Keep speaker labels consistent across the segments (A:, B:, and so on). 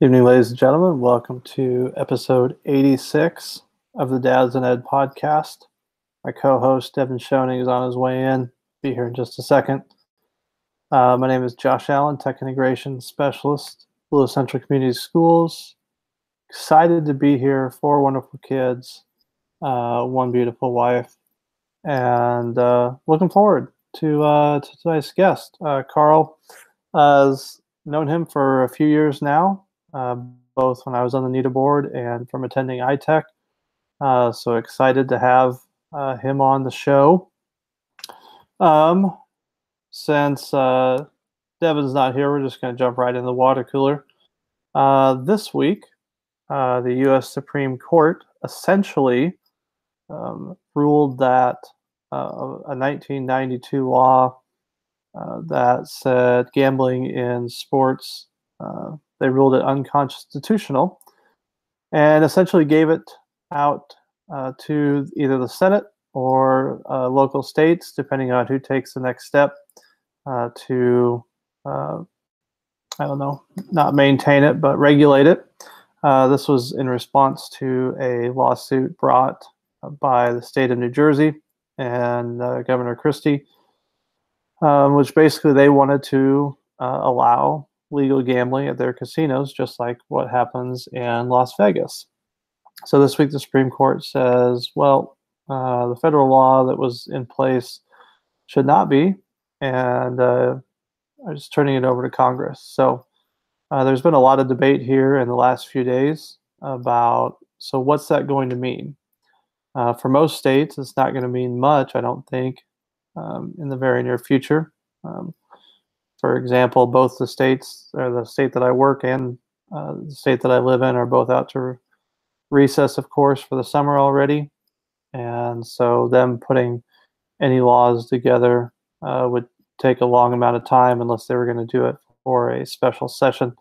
A: Evening, ladies and gentlemen. Welcome to episode 86 of the Dads and Ed podcast. My co-host, Devin Schoening, is on his way in. Be here in just a second. My name is Josh Allen, Tech Integration Specialist, Lewis Central Community Schools. Excited to be here. 4 wonderful kids, 1 beautiful wife, and looking forward to tonight's guest. Karl has known him for a few years now. Both when I was on the NETA board and from attending iTech. So excited to have him on the show. Since Devin's not here, we're just going to jump right in the water cooler. This week, the U.S. Supreme Court essentially ruled that a 1992 law that said gambling in sports, they ruled it unconstitutional and essentially gave it out to either the Senate or local states, depending on who takes the next step to, not maintain it, but regulate it. This was in response to a lawsuit brought by the state of New Jersey and Governor Christie, which basically they wanted to allow legal gambling at their casinos, just like what happens in Las Vegas. So this week the Supreme Court says, well, the federal law that was in place should not be, and are just turning it over to Congress. So there's been a lot of debate here in the last few days about, so what's that going to mean? For most states, it's not going to mean much, I don't think, in the very near future. For example, both the states, or the state that I work in, the state that I live in, are both out to recess, of course, for the summer already. And so them putting any laws together would take a long amount of time unless they were going to do it for a special session.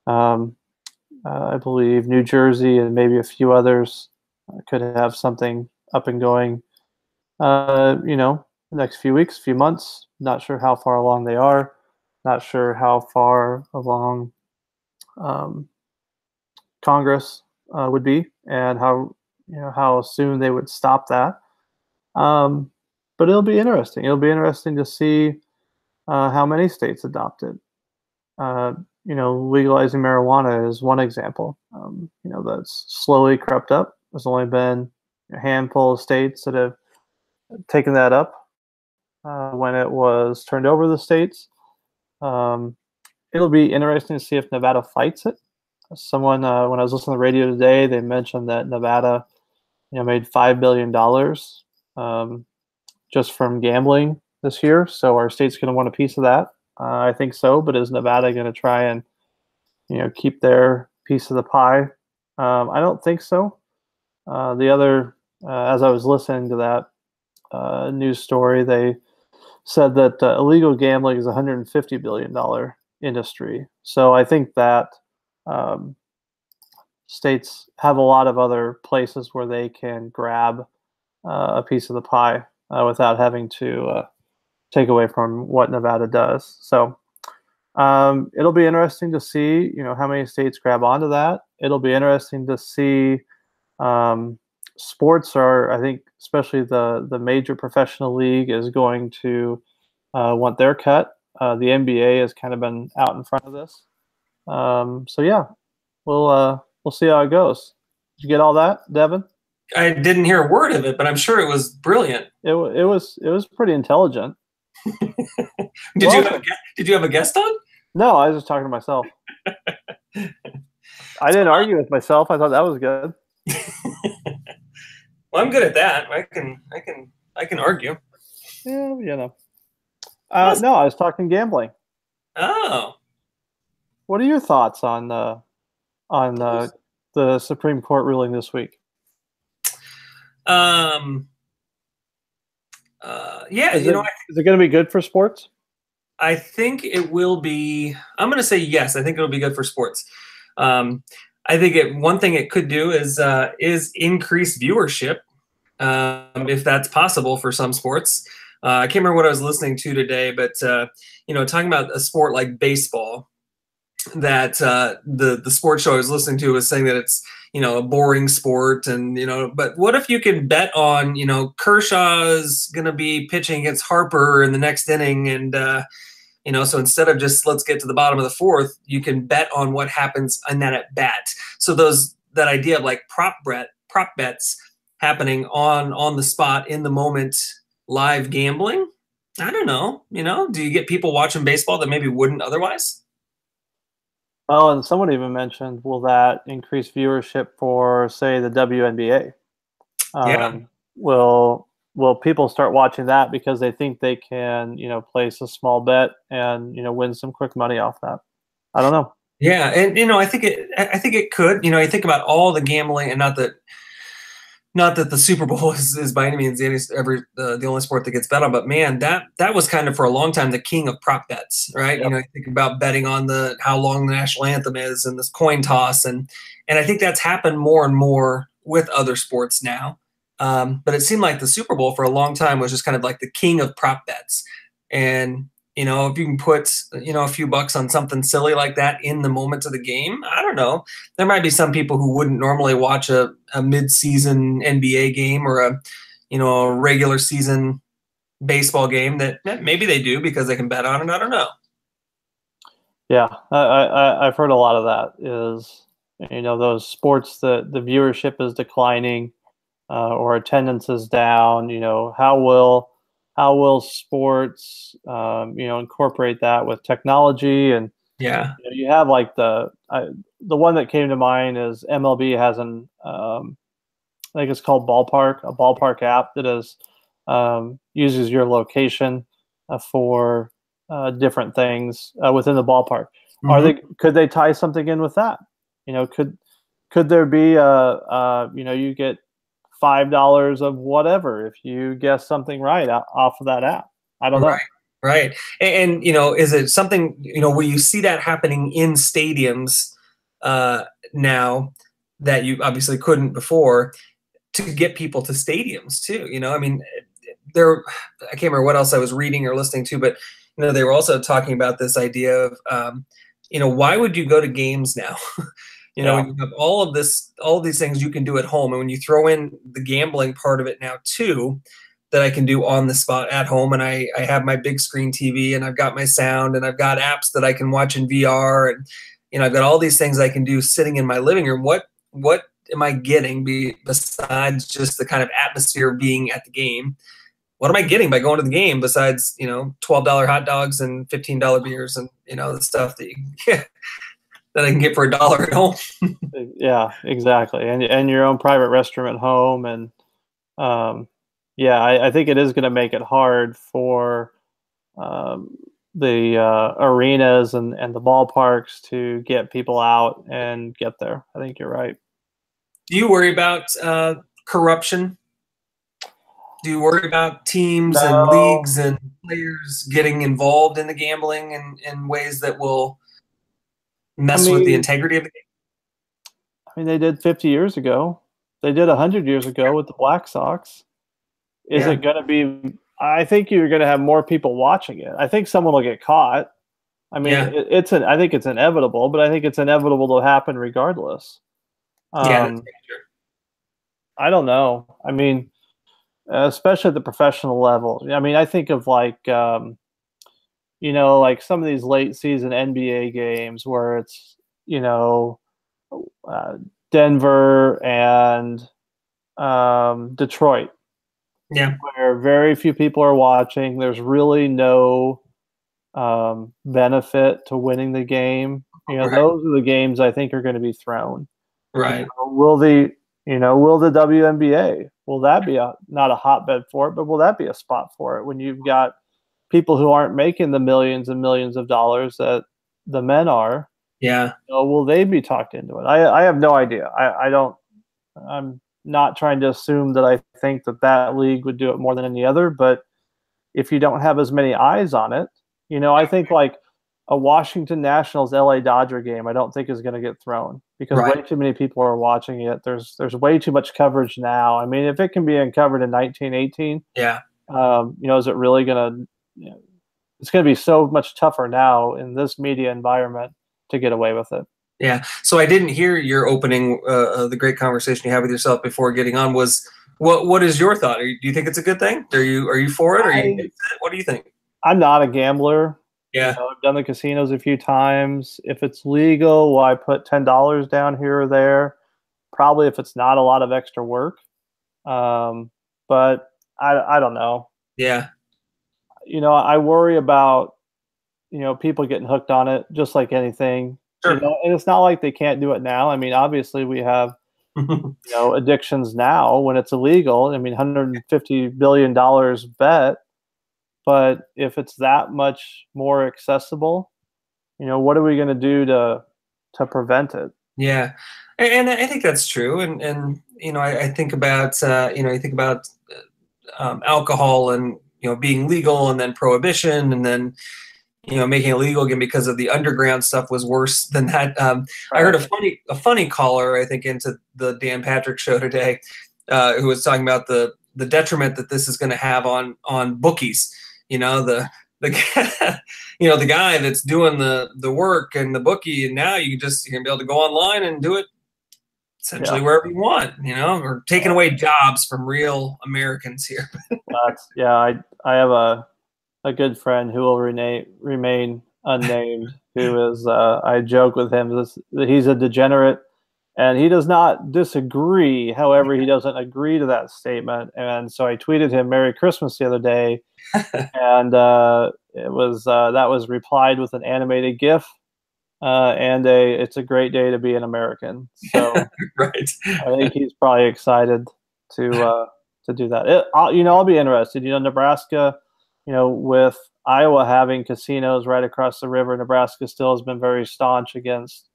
A: I believe New Jersey and maybe a few others could have something up and going, the next few weeks, few months. Not sure how far along they are. Not sure how far along Congress would be, and how soon they would stop that. But it'll be interesting. It'll be interesting to see how many states adopt it. Legalizing marijuana is one example. That's slowly crept up. There's only been a handful of states that have taken that up when it was turned over to the states. It'll be interesting to see if Nevada fights it. Someone, when I was listening to the radio today, they mentioned that Nevada, made $5 billion just from gambling this year. So our state's going to want a piece of that. I think so. But is Nevada going to try and, keep their piece of the pie? I don't think so. The other, as I was listening to that news story, they said that illegal gambling is a $150 billion industry. So I think that states have a lot of other places where they can grab a piece of the pie without having to take away from what Nevada does. So it'll be interesting to see, how many states grab onto that. It'll be interesting to see. Sports are, I think, especially the major professional league is going to want their cut. The NBA has kind of been out in front of this. So yeah, we'll see how it goes. Did you get all that, Devin?
B: I didn't hear a word of it, but I'm sure it was brilliant.
A: It was pretty intelligent.
B: Did you have a guest on?
A: No, I was just talking to myself. I didn't argue with myself. I thought that was good.
B: Well, I'm good at that. I can argue.
A: Yeah, No, I was talking gambling.
B: Oh.
A: What are your thoughts on the Supreme Court ruling this week? Is it going to be good for sports?
B: I think it will be. I'm going to say yes. I think it'll be good for sports. I think one thing it could do is increase viewership, if that's possible for some sports. I can't remember what I was listening to today, but talking about a sport like baseball, that the sports show I was listening to was saying that it's, a boring sport, and but what if you can bet on, Kershaw's gonna be pitching against Harper in the next inning, and so instead of just let's get to the bottom of the fourth, you can bet on what happens in that at bat. So that idea of like prop bets happening on the spot in the moment, live gambling. I don't know. Do you get people watching baseball that maybe wouldn't otherwise?
A: Oh, and someone even mentioned, will that increase viewership for, say, the WNBA?
B: Yeah.
A: Will people start watching that because they think they can, place a small bet and, win some quick money off that? I don't know.
B: Yeah, and I think it could. You think about all the gambling, and not that the Super Bowl is by any means the only sport that gets bet on, but man, that was kind of for a long time the king of prop bets, right?
A: Yep.
B: You think about betting on how long the national anthem is and this coin toss, and I think that's happened more and more with other sports now. But it seemed like the Super Bowl for a long time was just kind of like the king of prop bets, and if you can put a few bucks on something silly like that in the moments of the game, I don't know. There might be some people who wouldn't normally watch a mid-season NBA game or a regular season baseball game that maybe they do because they can bet on it. I don't know.
A: Yeah, I've heard a lot of that is, those sports that the viewership is declining, or attendance is down. How will sports, incorporate that with technology? And
B: Yeah,
A: you have like the one that came to mind is MLB has I think it's called a ballpark app that is, uses your location for different things within the ballpark. Could they tie something in with that? Could there be you get $5 of whatever if you guess something right off of that app? I don't know.
B: Right. And is it something, where you see that happening in stadiums now that you obviously couldn't before, to get people to stadiums too? I mean, I can't remember what else I was reading or listening to, but they were also talking about this idea of why would you go to games now? When you have all of these things you can do at home, and when you throw in the gambling part of it now too, that I can do on the spot at home, and I have my big screen TV, and I've got my sound, and I've got apps that I can watch in VR, and I've got all these things I can do sitting in my living room. What am I getting besides just the kind of atmosphere of being at the game? What am I getting by going to the game besides $12 hot dogs and $15 beers and the stuff that that I can get for $1 at home?
A: Yeah, exactly, and your own private restroom at home, and I think it is going to make it hard for the arenas and the ballparks to get people out and get there. I think you're right.
B: Do you worry about corruption? Do you worry about teams and leagues and players getting involved in the gambling in ways that will mess with the integrity of the game?
A: I mean, they did 50 years ago. They did 100 years ago with the Black Sox. Is it going to be? I think you're going to have more people watching it. I think someone will get caught. I mean, I think it's inevitable, but I think it's inevitable to happen regardless.
B: That's true.
A: I don't know. I mean, especially at the professional level. I mean, I think of like, like some of these late season NBA games where it's, Denver and Detroit.
B: Yeah.
A: Where very few people are watching. There's really no benefit to winning the game. Those are the games I think are going to be thrown.
B: Right.
A: Will the WNBA, will that be not a hotbed for it, but will that be a spot for it when you've got people who aren't making the millions and millions of dollars that the men are?
B: Yeah.
A: Will they be talked into it? I have no idea. I'm not trying to assume that I think that league would do it more than any other, but if you don't have as many eyes on it, I think like a Washington Nationals LA Dodger game, I don't think is going to get thrown because way too many people are watching it. There's way too much coverage now. I mean, if it can be uncovered in 1918, is it really going to? It's going to be so much tougher now in this media environment to get away with it.
B: Yeah. So I didn't hear your opening, the great conversation you had with yourself before getting on. Was what is your thought? Do you think it's a good thing? Are you for it? Are you against it? What do you think?
A: I'm not a gambler.
B: Yeah.
A: I've done the casinos a few times. If it's legal, will I put $10 down here or there? Probably if it's not a lot of extra work. But I don't know.
B: Yeah.
A: I worry about, people getting hooked on it just like anything.
B: Sure.
A: And it's not like they can't do it now. I mean, obviously we have, addictions now when it's illegal. I mean, $150 billion bet. But if it's that much more accessible, what are we going to do to prevent it?
B: Yeah, and I think that's true. And I think about you think about alcohol and being legal and then prohibition and then making it legal again because of the underground stuff was worse than that.
A: Right.
B: I heard a funny caller, I think, into the Dan Patrick show today, who was talking about the detriment that this is going to have on bookies. The the guy that's doing the work and the bookie, and now you're going to be able to go online and do it essentially wherever you want, or taking away jobs from real Americans here.
A: I have a good friend who will remain unnamed, who is, I joke with him, that he's a degenerate, and he does not disagree. However, he doesn't agree to that statement. And so I tweeted him Merry Christmas the other day, and that was replied with an animated GIF and it's a great day to be an American. So
B: right.
A: I think he's probably excited to do that. I'll be interested. Nebraska, with Iowa having casinos right across the river, Nebraska still has been very staunch against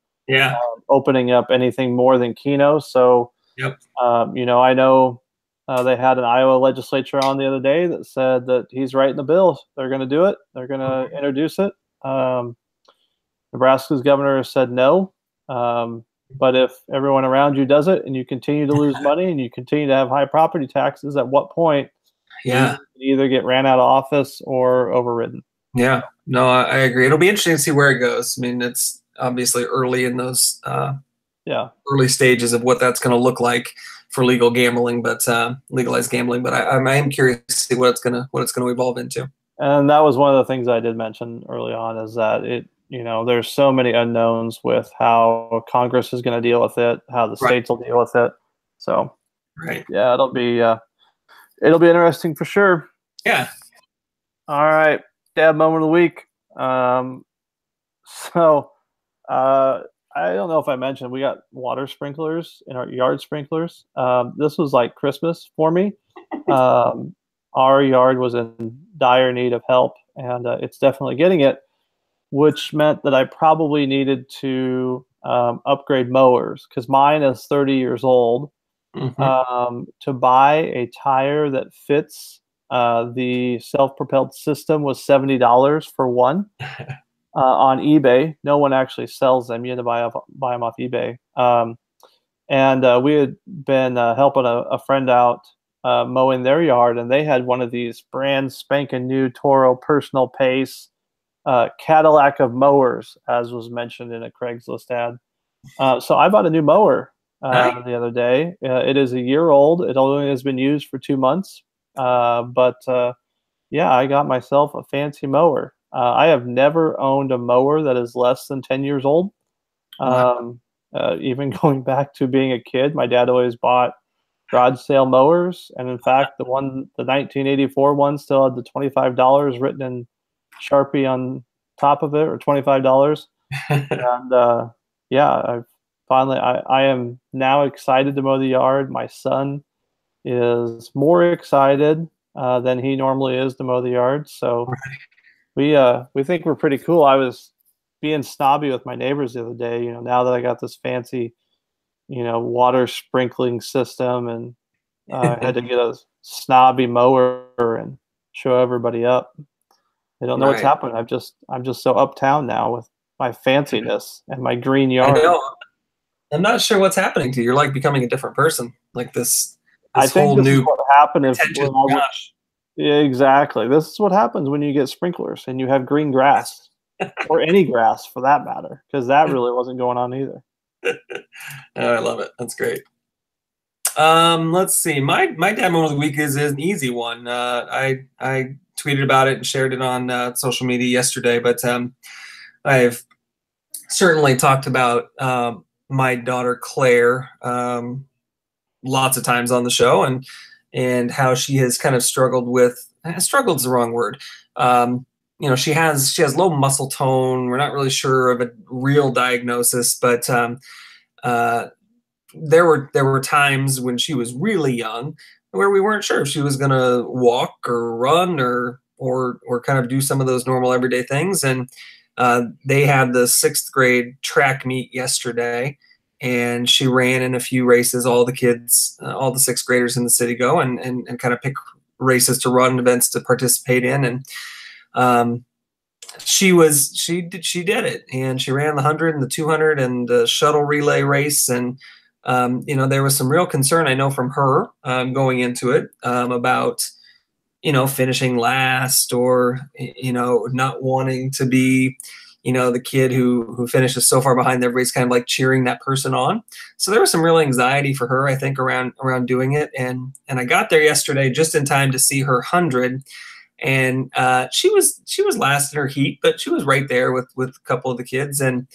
A: opening up anything more than Keno. So, I know they had an Iowa legislature on the other day that said that he's writing the bill. They're going to do it. They're going to introduce it. Nebraska's governor said no. But if everyone around you does it and you continue to lose money and you continue to have high property taxes, at what point you either get ran out of office or overridden?
B: Yeah, no, I agree. It'll be interesting to see where it goes. I mean, it's obviously early in those early stages of what that's going to look like for legal gambling, but legalized gambling. But I am curious to see what it's going to evolve into.
A: And that was one of the things I did mention early on, is that there's so many unknowns with how Congress is going to deal with it, how the states will deal with it. So, it'll be interesting for sure.
B: Yeah.
A: All right, dad moment of the week. I don't know if I mentioned, we got water sprinklers in our yard sprinklers. This was like Christmas for me. Our yard was in dire need of help, and it's definitely getting it, which meant that I probably needed to upgrade mowers, because mine is 30 years old. To buy a tire that fits the self-propelled system was $70 for one. On eBay. No one actually sells them. You had to buy them off eBay. And we had been helping a friend out mowing their yard, and they had one of these brand spanking new Toro personal pace Cadillac of mowers, as was mentioned in a Craigslist ad. So I bought a new mower the other day. It is a year old. It only has been used for 2 months. But I got myself a fancy mower. I have never owned a mower that is less than 10 years old. Even going back to being a kid, my dad always bought garage sale mowers. And in fact, the 1984 one still had the $25 written in Sharpie on top of it, or $25. And I am now excited to mow the yard. My son is more excited than he normally is to mow the yard. So we think we're pretty cool. I was being snobby with my neighbors the other day, now that I got this fancy, water sprinkling system, and I had to get a snobby mower and show everybody up. They don't know what's happening. I'm just so uptown now with my fanciness and my green yard.
B: I know. I'm not sure what's happening to you. You're like becoming a different person. Like this
A: I think
B: whole
A: this
B: new
A: is what happened if
B: gosh.
A: Yeah, exactly. This is what happens when you get sprinklers and you have green grass. or any grass for that matter, because that really wasn't going on either.
B: Oh, I love it. That's great. Let's see. My dad moment of the week is an easy one. I tweeted about it and shared it on social media yesterday, but I've certainly talked about my daughter Claire lots of times on the show, and how she has kind of struggled with, struggled's the wrong word. She has low muscle tone. We're not really sure of a real diagnosis, but there were times when she was really young where we weren't sure if she was going to walk or run or kind of do some of those normal everyday things. And they had the 6th grade track meet yesterday, and she ran in a few races. All the kids, all the 6th graders in the city go and kind of pick races to run, events to participate in. And she did it, and she ran the 100 and the 200 and the shuttle relay race. And there was some real concern, I know, from her going into it about finishing last, or not wanting to be the kid who finishes so far behind that everybody's kind of like cheering that person on. So there was some real anxiety for her, I think, around doing it. And I got there yesterday just in time to see her 100. And she was last in her heat, but she was right there with a couple of the kids. And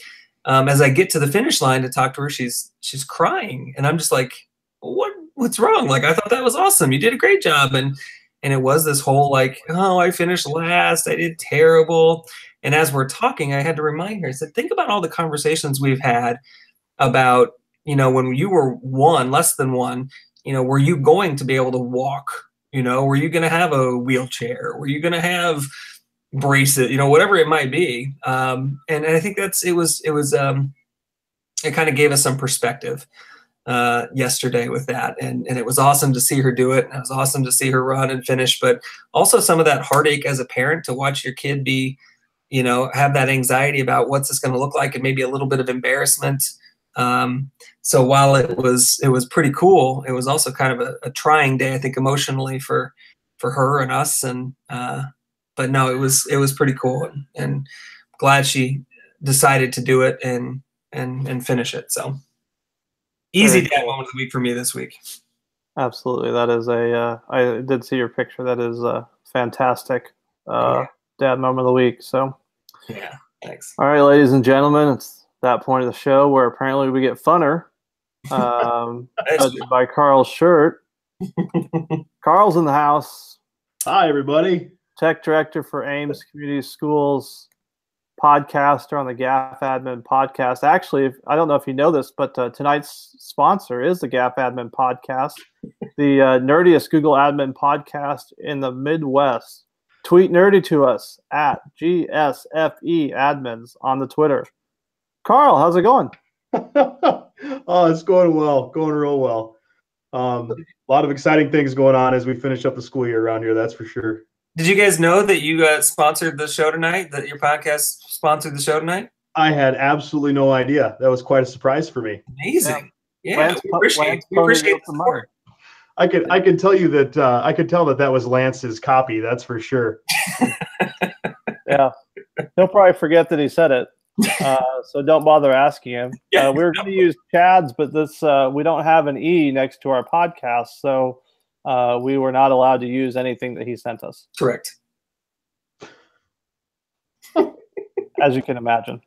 B: as I get to the finish line to talk to her, she's crying, and I'm just like, what's wrong? Like, I thought that was awesome. You did a great job. And it was this whole like, oh, I finished last. I did terrible. And as we're talking, I had to remind her. I said, think about all the conversations we've had about, when you were less than one, were you going to be able to walk? Were you going to have a wheelchair? Were you going to have braces? Whatever it might be. And I think it kind of gave us some perspective yesterday with that. And it was awesome to see her do it. And it was awesome to see her run and finish, but also some of that heartache as a parent to watch your kid be, have that anxiety about what's this going to look like, and maybe a little bit of embarrassment. So while it was pretty cool, it was also kind of a trying day, I think, emotionally for her and us. And, but no, it was pretty cool, and glad she decided to do it and finish it. So easy dad moment of the week for me this week.
A: Absolutely. That is I did see your picture. That is a fantastic dad moment of the week. So
B: yeah, thanks.
A: All right, ladies and gentlemen, it's that point of the show where apparently we get funner. By Karl's shirt. Karl's in the house.
C: Hi, everybody.
A: Tech director for Ames Community Schools, podcaster on the GAF Admin podcast. Actually, I don't know if you know this, but tonight's sponsor is the GAF Admin podcast, the nerdiest Google admin podcast in the Midwest. Tweet nerdy to us at GSFE admins on the Twitter. Karl, how's it going?
C: Oh, it's going well, going real well. A lot of exciting things going on as we finish up the school year around here, that's for sure.
B: Did you guys know that you sponsored the show tonight, that your podcast sponsored the show tonight?
C: I had absolutely no idea. That was quite a surprise for me.
B: Amazing. Yeah, we appreciate the support.
C: I could tell you that I could tell that was Lance's copy, that's for sure.
A: Yeah. He'll probably forget that he said it. So don't bother asking him.
B: Yeah,
A: we're going to use Chad's, but this we don't have an E next to our podcast, so we were not allowed to use anything that he sent us.
B: Correct.
A: As you can imagine.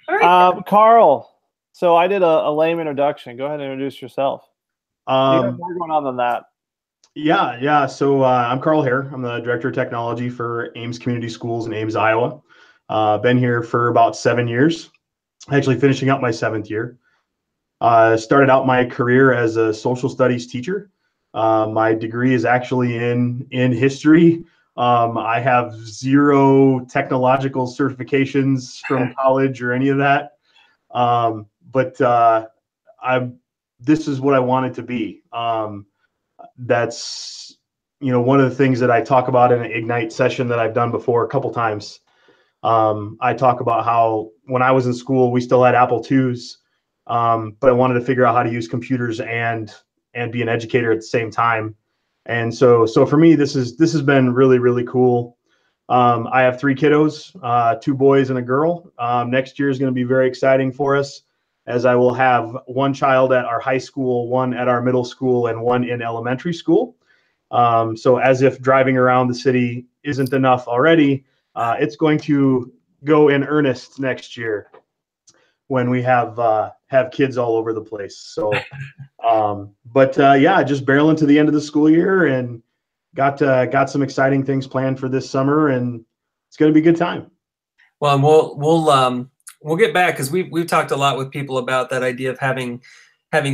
B: All right.
A: Karl, so I did a lame introduction. Go ahead and introduce yourself. You have more going on than that.
C: Yeah. So I'm Karl Hehr. I'm the director of technology for Ames Community Schools in Ames, Iowa. Been here for about 7 years, actually finishing up my 7th year. Started out my career as a social studies teacher. My degree is actually in history. I have 0 technological certifications from college or any of that. But this is what I want it to be. That's, one of the things that I talk about in an Ignite session that I've done before a couple times. I talk about how when I was in school, we still had Apple IIs, but I wanted to figure out how to use computers and be an educator at the same time. And so for me, this has been really, really cool. I have 3 kiddos, 2 boys and a girl. Next year is going to be very exciting for us, as I will have 1 child at our high school, 1 at our middle school, and 1 in elementary school. So as if driving around the city isn't enough already, it's going to go in earnest next year when we have kids all over the place. So, yeah, just barreling to the end of the school year, and got some exciting things planned for this summer, and it's going to be a good time.
B: Well, and we'll get back, because we've talked a lot with people about that idea of having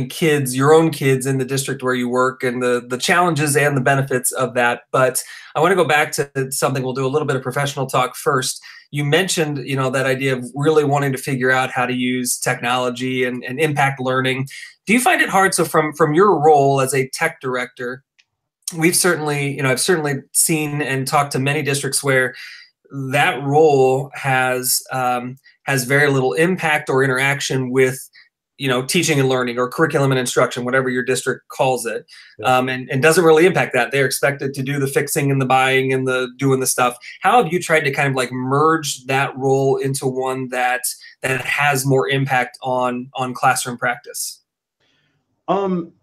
B: kids, your own kids, in the district where you work, and the challenges and the benefits of that. But I want to go back to something. We'll do a little bit of professional talk first. You mentioned, that idea of really wanting to figure out how to use technology and impact learning. Do you find it hard? So from your role as a tech director, we've certainly, I've certainly seen and talked to many districts where that role has very little impact or interaction with teaching and learning, or curriculum and instruction, whatever your district calls it, and doesn't really impact that. They're expected to do the fixing and the buying and the doing the stuff. How have you tried to kind of like merge that role into one that has more impact on classroom practice?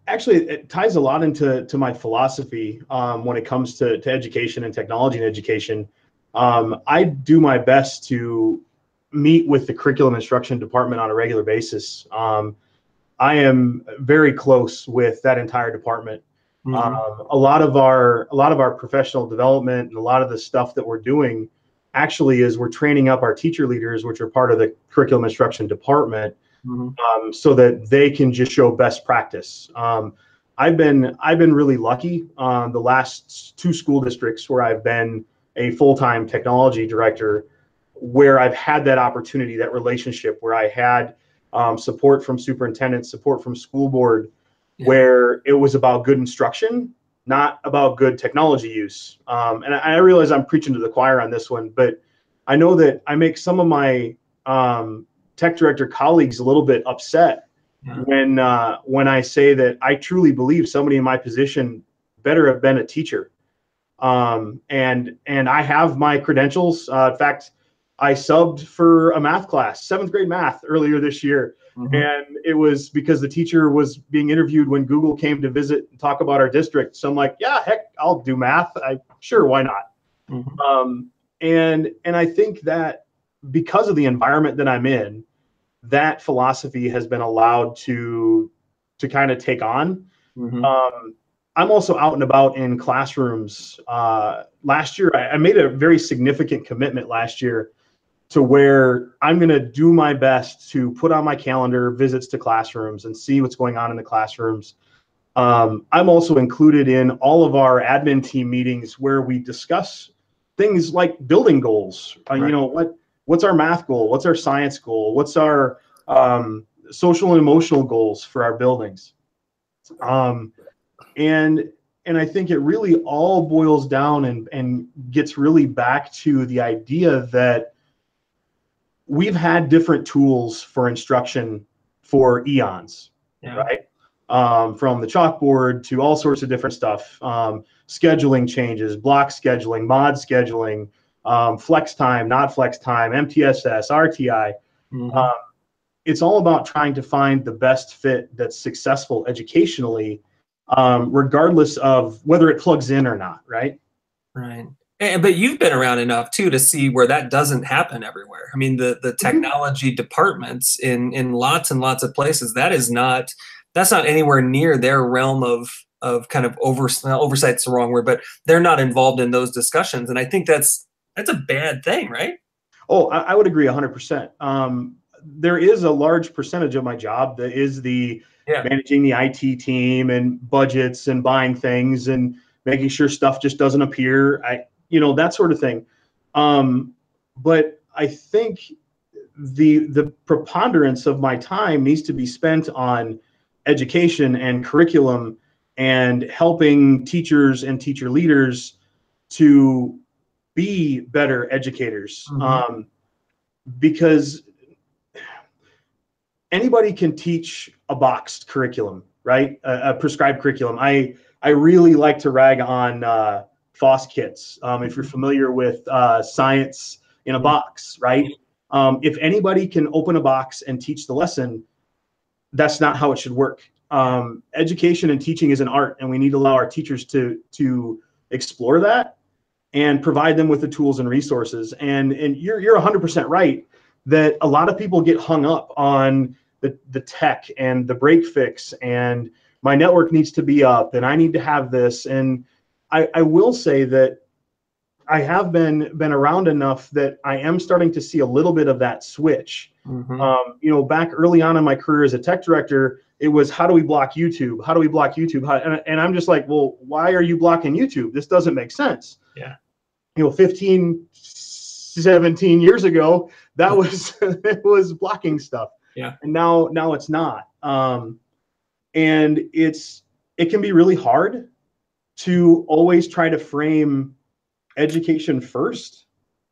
C: Actually, it ties a lot into my philosophy when it comes to education and technology and education. I do my best to meet with the curriculum instruction department on a regular basis. I am very close with that entire department. Mm-hmm. A lot of our professional development and a lot of the stuff that we're doing actually is we're training up our teacher leaders, which are part of the curriculum instruction department, mm-hmm. So that they can just show best practice. I've been really lucky the last 2 school districts where I've been a full-time technology director, where I've had that opportunity, that relationship, where I had support from superintendents, support from school board, where it was about good instruction, not about good technology use. And I realize I'm preaching to the choir on this one, but I know that I make some of my tech director colleagues a little bit upset when I say that I truly believe somebody in my position better have been a teacher. And I have my credentials. In fact, I subbed for a math class, 7th grade math, earlier this year. Mm-hmm. And it was because the teacher was being interviewed when Google came to visit and talk about our district. So I'm like, yeah, heck, I'll do math. Sure, why not? Mm-hmm. And I think that because of the environment that I'm in, that philosophy has been allowed to kind of take on. Mm-hmm. I'm also out and about in classrooms. Last year, I made a very significant commitment last year to where I'm going to do my best to put on my calendar visits to classrooms and see what's going on in the classrooms. I'm also included in all of our admin team meetings where we discuss things like building goals. Right. What's our math goal? What's our science goal? What's our social and emotional goals for our buildings? And I think it really all boils down and gets really back to the idea that we've had different tools for instruction for eons, right? From the chalkboard to all sorts of different stuff, scheduling changes, block scheduling, mod scheduling, flex time, not flex time, MTSS, RTI. Mm-hmm. It's all about trying to find the best fit that's successful educationally, regardless of whether it plugs in or not, right?
B: Right. But you've been around enough too to see where that doesn't happen everywhere. I mean, the technology mm-hmm. departments in lots and lots of places, that's not anywhere near their realm of kind of oversight's the wrong word, but they're not involved in those discussions. And I think that's a bad thing, right?
C: Oh, I would agree 100%. There is a large percentage of my job that is managing the IT team and budgets and buying things and making sure stuff just doesn't appear, that sort of thing. But I think the preponderance of my time needs to be spent on education and curriculum and helping teachers and teacher leaders to be better educators. Mm-hmm. Because anybody can teach a boxed curriculum, right? A prescribed curriculum. I really like to rag on FOSS kits. If you're familiar with science in a box, right? If anybody can open a box and teach the lesson, that's not how it should work. Education and teaching is an art, and we need to allow our teachers to explore that and provide them with the tools and resources. And you're 100% right that a lot of people get hung up on the tech and the break fix, and my network needs to be up and I need to have this. And I will say that I have been around enough that I am starting to see a little bit of that switch. Back early on in my career as a tech director, it was, how do we block YouTube? How do we block YouTube? And I'm just like, well, why are you blocking YouTube? This doesn't make sense.
B: Yeah.
C: 15, 17 years ago, that was it was blocking stuff.
B: Yeah.
C: And now it's not. And it can be really hard to always try to frame education first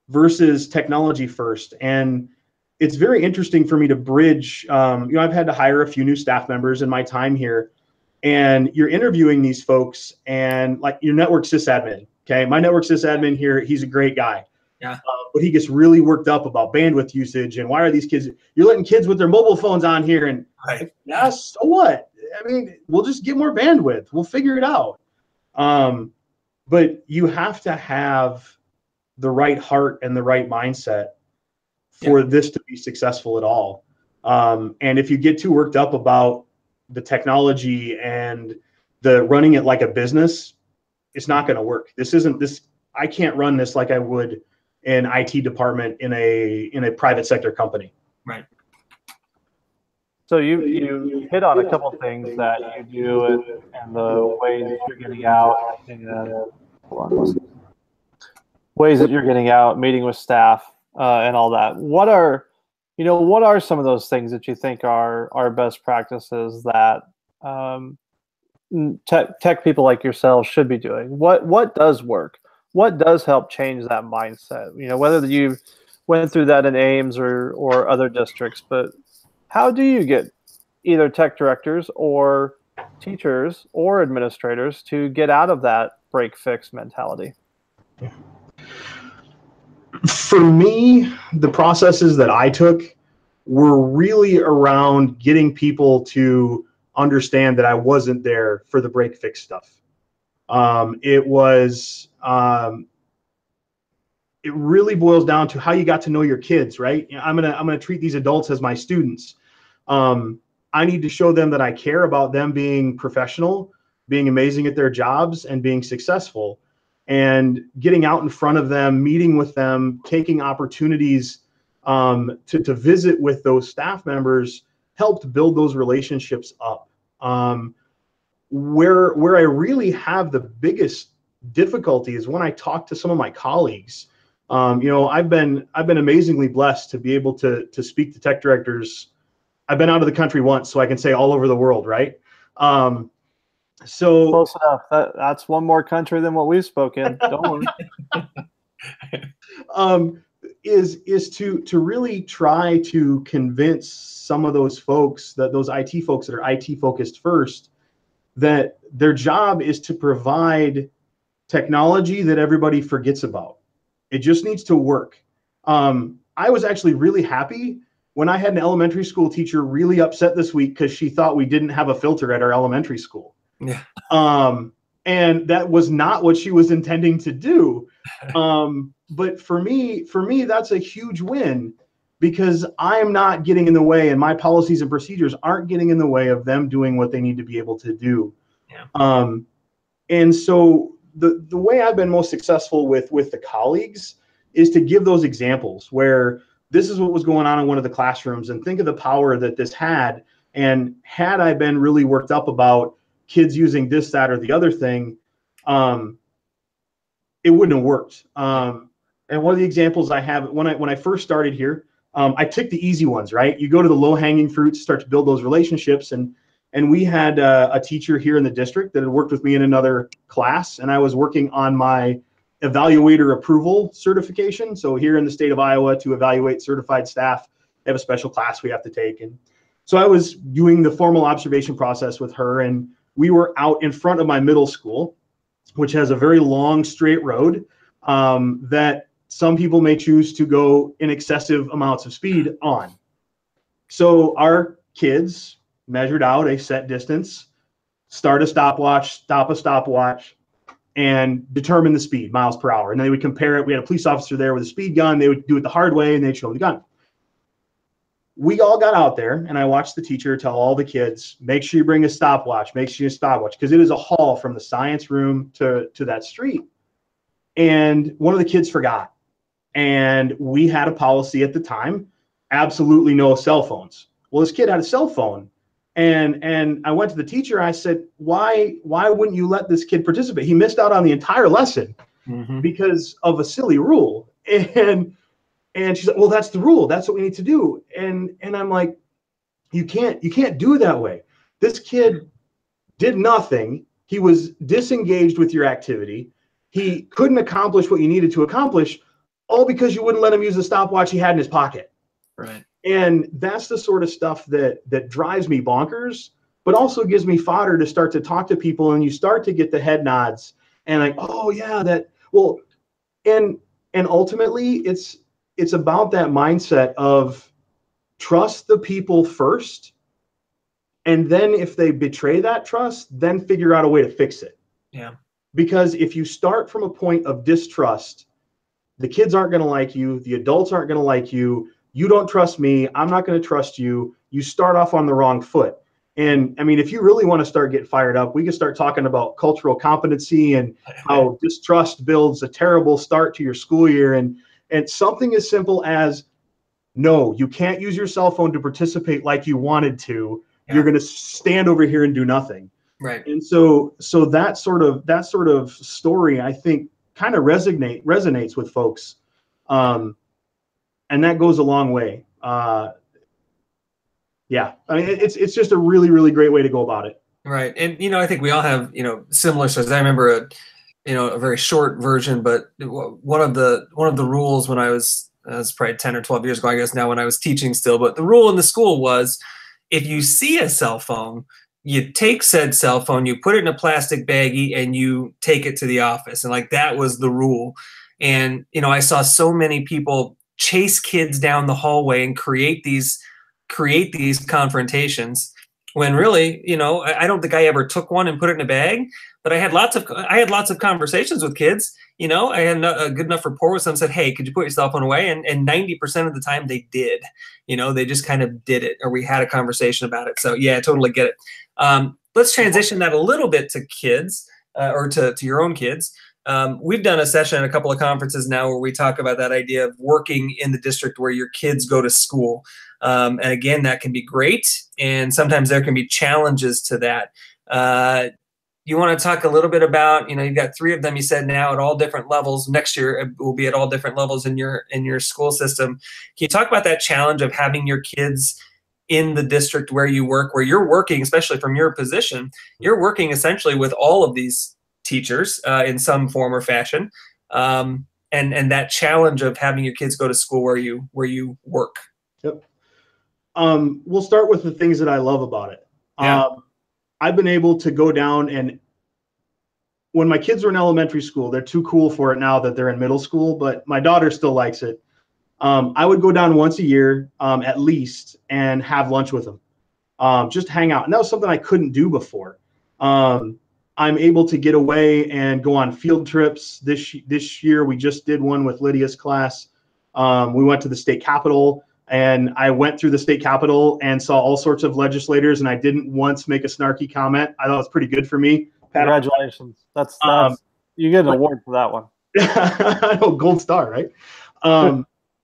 C: versus technology first. And it's very interesting for me to bridge. I've had to hire a few new staff members in my time here, and you're interviewing these folks, and like your network sysadmin. Okay, my network sysadmin here, he's a great guy.
B: Yeah.
C: But he gets really worked up about bandwidth usage and why are these kids? You're letting kids with their mobile phones on here, and
B: right.
C: Yeah, so what? I mean, we'll just get more bandwidth. We'll figure it out. But you have to have the right heart and the right mindset for this to be successful at all. And if you get too worked up about the technology and the running it like a business, it's not going to work. I can't run this like I would an IT department in a private sector company.
B: Right.
A: So you hit on a couple things that you do and the ways that you're getting out, ways that you're getting out, meeting with staff, and all that. What are some of those things that you think are best practices that tech people like yourselves should be doing? What does work? What does help change that mindset? Whether you went through that in Ames or other districts, but how do you get either tech directors or teachers or administrators to get out of that break fix mentality?
C: For me, the processes that I took were really around getting people to understand that I wasn't there for the break fix stuff. It really boils down to how you got to know your kids, right? I'm gonna treat these adults as my students. I need to show them that I care about them being professional, being amazing at their jobs, and being successful. And getting out in front of them, meeting with them, taking opportunities to visit with those staff members helped build those relationships up. Where I really have the biggest difficulty is when I talk to some of my colleagues. I've been amazingly blessed to be able to speak to tech directors. I've been out of the country once, so I can say all over the world, right? So
A: close enough. That's one more country than what we've spoken. Don't worry.
C: Is to really try to convince some of those folks, those IT folks that are IT focused first, that their job is to provide technology that everybody forgets about. It just needs to work. I was actually really happy when I had an elementary school teacher really upset this week because she thought we didn't have a filter at our elementary school.
B: Yeah.
C: And that was not what she was intending to do. But for me, that's a huge win because I'm not getting in the way, and my policies and procedures aren't getting in the way of them doing what they need to be able to do.
B: Yeah.
C: And so the way I've been most successful with the colleagues is to give those examples where this is what was going on in one of the classrooms, and think of the power that this had. And had I been really worked up about kids using this, that, or the other thing, it wouldn't have worked. And one of the examples I have, when I first started here, I took the easy ones, right? You go to the low-hanging fruits, start to build those relationships. And we had a teacher here in the district that had worked with me in another class, and I was working on my evaluator approval certification. So here in the state of Iowa, to evaluate certified staff, they have a special class we have to take. And so I was doing the formal observation process with her, and we were out in front of my middle school, which has a very long straight road that some people may choose to go in excessive amounts of speed on. So our kids measured out a set distance, start a stopwatch, stop a stopwatch, and determine the speed, miles per hour. And then they would compare it. We had a police officer there with a speed gun. They would do it the hard way, and they'd show them the gun. We all got out there, and I watched the teacher tell all the kids, make sure you bring a stopwatch, make sure you stopwatch, because it is a haul from the science room to that street. And one of the kids forgot. And we had a policy at the time, absolutely no cell phones. Well, this kid had a cell phone. And I went to the teacher. I said, why wouldn't you let this kid participate? He missed out on the entire lesson because of a silly rule. And she said, well, that's the rule. That's what we need to do. And I'm like, you can't do it that way. This kid did nothing. He was disengaged with your activity. He couldn't accomplish what you needed to accomplish, all because you wouldn't let him use the stopwatch he had in his pocket.
B: Right.
C: And that's the sort of stuff that drives me bonkers, but also gives me fodder to start to talk to people, and you start to get the head nods and like, oh yeah, and ultimately it's about that mindset of trust the people first, and then if they betray that trust, then figure out a way to fix it.
B: Yeah.
C: Because if you start from a point of distrust, the kids aren't going to like you, the adults aren't going to like you, you don't trust me, I'm not going to trust you, you start off on the wrong foot. And I mean, if you really want to start getting fired up, we can start talking about cultural competency and how distrust builds a terrible start to your school year. And something as simple as, no, you can't use your cell phone to participate like you wanted to. Yeah. You're going to stand over here and do nothing.
B: Right.
C: And so that sort of story, I think, kind of resonates with folks. And that goes a long way. Yeah, I mean, it's just a really, really great way to go about it.
B: Right. And, I think we all have, similar stories. I remember a very short version, but one of the rules when I was probably 10 or 12 years ago, I guess now when I was teaching still, but the rule in the school was if you see a cell phone, you take said cell phone, you put it in a plastic baggie, and you take it to the office. And like, that was the rule. And, I saw so many people chase kids down the hallway and create these confrontations when really, I don't think I ever took one and put it in a bag, but I had lots of conversations with kids. I had a good enough rapport with them, said, hey, could you put your cell phone away? And 90% of the time they did. They just kind of did it, or we had a conversation about it. So yeah, I totally get it. Let's transition that a little bit to kids, or to your own kids. We've done a session at a couple of conferences now where we talk about that idea of working in the district where your kids go to school. And again, that can be great. And sometimes there can be challenges to that. You want to talk a little bit about, you've got 3 of them, you said, now at all different levels. Next year it will be at all different levels in your school system. Can you talk about that challenge of having your kids in the district where you work, where you're working, especially from your position, you're working essentially with all of these teachers in some form or fashion, and that challenge of having your kids go to school where you work?
C: Yep. We'll start with the things that I love about it.
B: Yeah.
C: I've been able to go down, and when my kids were in elementary school, they're too cool for it now that they're in middle school, but my daughter still likes it. I would go down once a year, at least, and have lunch with them, just hang out. And that was something I couldn't do before. I'm able to get away and go on field trips. This year, we just did one with Lydia's class. We went to the state capitol, and I went through the state capitol and saw all sorts of legislators, and I didn't once make a snarky comment. I thought it was pretty good for me.
A: Congratulations. That's you get an award for that one.
C: I know, gold star, right?